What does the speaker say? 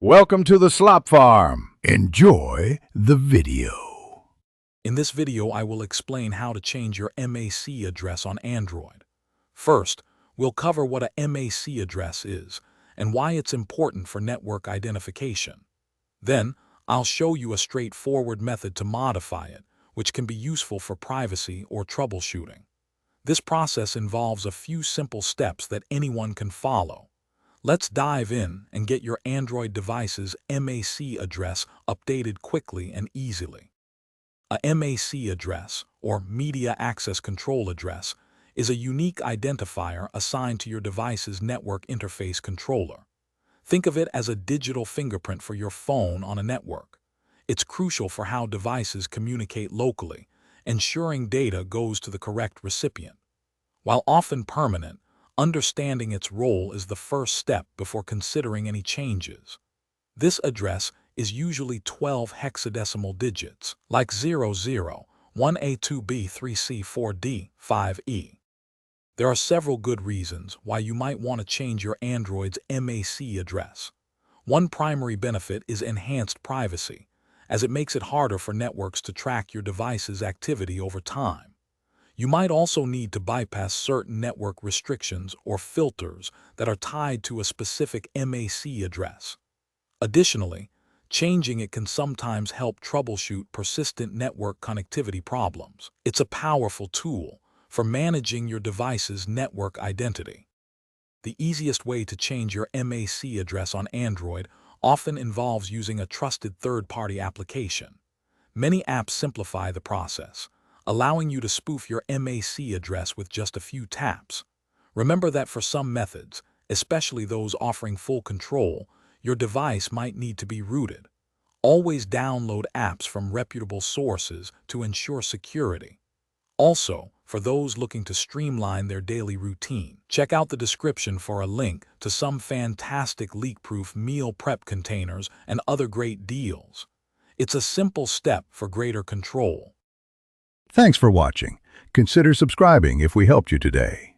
Welcome to the Slop Farm. Enjoy the video. In this video, I will explain how to change your MAC address on Android. First, we'll cover what a MAC address is and why it's important for network identification. Then, I'll show you a straightforward method to modify it, which can be useful for privacy or troubleshooting. This process involves a few simple steps that anyone can follow. Let's dive in and get your Android device's MAC address updated quickly and easily. A MAC address, or Media Access Control Address, is a unique identifier assigned to your device's network interface controller. Think of it as a digital fingerprint for your phone on a network. It's crucial for how devices communicate locally, ensuring data goes to the correct recipient. While often permanent, understanding its role is the first step before considering any changes. This address is usually 12 hexadecimal digits, like 00, 1A2B, 3C, 4D, 5E. There are several good reasons why you might want to change your Android's MAC address. One primary benefit is enhanced privacy, as it makes it harder for networks to track your device's activity over time. You might also need to bypass certain network restrictions or filters that are tied to a specific MAC address. Additionally, changing it can sometimes help troubleshoot persistent network connectivity problems. It's a powerful tool for managing your device's network identity. The easiest way to change your MAC address on Android often involves using a trusted third-party application. Many apps simplify the process, allowing you to spoof your MAC address with just a few taps. Remember that for some methods, especially those offering full control, your device might need to be rooted. Always download apps from reputable sources to ensure security. Also, for those looking to streamline their daily routine, check out the description for a link to some fantastic leak-proof meal prep containers and other great deals. It's a simple step for greater control. Thanks for watching. Consider subscribing if we helped you today.